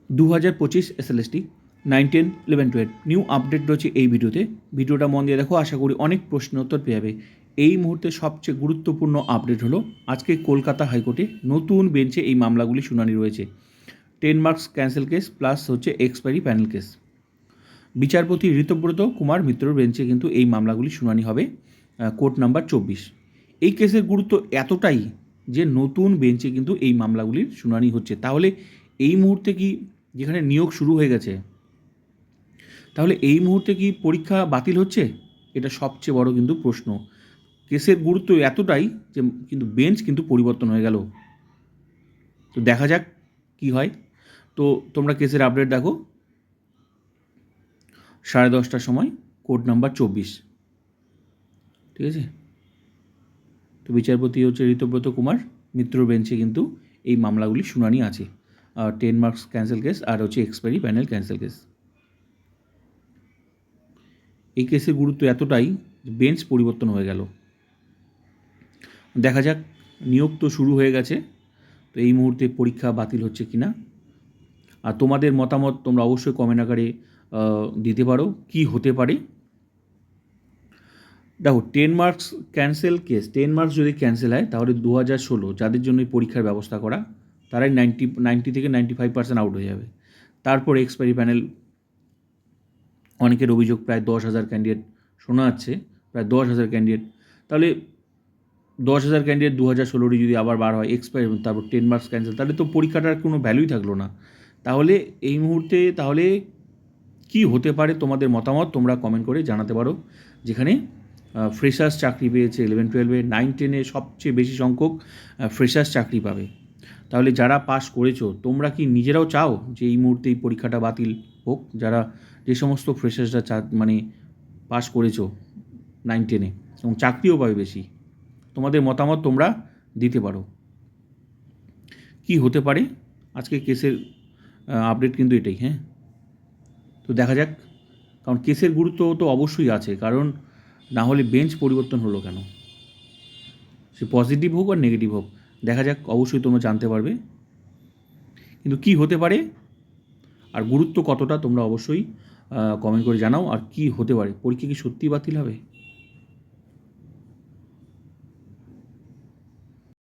2025 SLST 9, 10, 11, 12 new update রয়েছে এই ভিডিওটা মন দিয়ে দেখো। আশা করি অনেক প্রশ্ন উত্তর পেয়ে যাবে। এই মুহূর্তে সবচেয়ে গুরুত্বপূর্ণ আপডেট হলো আজকে কলকাতা হাইকোর্টে নতুন বেঞ্চে এই মামলাগুলি শুনানি রয়েছে। 10 মার্কস ক্যান্সেল কেস প্লাস হচ্ছে এক্সপায়ারি প্যানেল কেস। বিচারপতি ঋতব্রত কুমার মিত্রর বেঞ্চে কিন্তু এই মামলাগুলি শুনানি হবে, কোর্ট নাম্বার 24। এই কেসের গুরুত্ব এতটাই যে নতুন বেঞ্চে কিন্তু এই মামলাগুলির শুনানি হচ্ছে। তাহলে এই মুহূর্তে কি, যেখানে নিয়োগ শুরু হয়ে গেছে, তাহলে এই মুহূর্তে কি পরীক্ষা বাতিল হচ্ছে? এটা সবচেয়ে বড় কিন্তু প্রশ্ন। কেসের গুরুত্ব এতটাই যে কিন্তু বেঞ্চ কিন্তু পরিবর্তন হয়ে গেল। তো দেখা যাক কি হয়। তো তোমরা কেসের আপডেট দেখো 10:30টার সময়, কোর্ট নাম্বার 24, ঠিক আছে। তো বিচারপতি হচ্ছে ঋতব্রত কুমার মিত্র বেঞ্চে কিন্তু এই মামলাগুলি শুনানি আছে, 10 মার্কস ক্যান্সেল কেস আর হচ্ছে এক্সপায়ারি প্যানেল ক্যান্সেল কেস। এই কেসের গুরুত্ব এতটাই বেঞ্চ পরিবর্তন হয়ে গেল। দেখা যাক, নিয়োগ তো শুরু হয়ে গেছে, তো এই মুহূর্তে পরীক্ষা বাতিল হচ্ছে কি না। আর তোমাদের মতামত তোমরা অবশ্যই কমেন্ট আকারে দিতে পারো, কি হতে পারে। দেখো, 10 মার্কস ক্যান্সেল কেস, 10 মার্কস যদি ক্যান্সেল হয় তাহলে 2016 যাদের জন্য এই পরীক্ষার ব্যবস্থা করা, তারাই 90 থেকে 95% আউট হয়ে যাবে। তারপর এক্সপায়ারি প্যানেল, অনেকের অভিযোগ প্রায় 10,000 ক্যান্ডিডেট শোনা যাচ্ছে, প্রায় 10,000 ক্যান্ডিডেট। তাহলে 10,000 ক্যান্ডিডেট 2016 যদি আবার বার হয় এক্সপায়ারি, তারপর 10 মার্কস ক্যান্সেল, তাহলে তো পরীক্ষাটার কোনো ভ্যালুই থাকলো না। তাহলে এই মুহূর্তে তাহলে কি হতে পারে, তোমাদের মতামত তোমরা কমেন্ট করে জানাতে পারো। যেখানে ফ্রেশার্স চাকরি পেয়েছে 11, 12, 9, 10 সবচেয়ে বেশি সংখ্যক ফ্রেশার্স চাকরি পাবে। তাহলে যারা পাস করেছো, তোমরা কি নিজেরাও চাও যে এই মুহূর্তে এই পরীক্ষাটা বাতিল হোক? যারা, যে সমস্ত ফ্রেশার্সরা মানে পাস করেছো 9, 10 এবং চাকরিও পাবে বেশি, তোমাদের মতামত তোমরা দিতে পারো। কি হতে পারে আজকে কেসের আপডেট কিন্তু এটাই। হ্যাঁ, তো দেখা যাক, কারণ কেসের গুরুত্ব তো অবশ্যই আছে, কারণ না হলে বেঞ্চ পরিবর্তন হলো কেন? সে পজিটিভ হোক আর নেগেটিভ হোক, দেখা যাক, অবশ্যই তোমরা জানতে পারবে। কিন্তু কি হতে পারে আর গুরুত্ব কতটা তোমরা অবশ্যই কমেন্ট করে জানাও। আর কি হতে পারে, পরীক্ষা কি সত্যিই বাতিল হবে?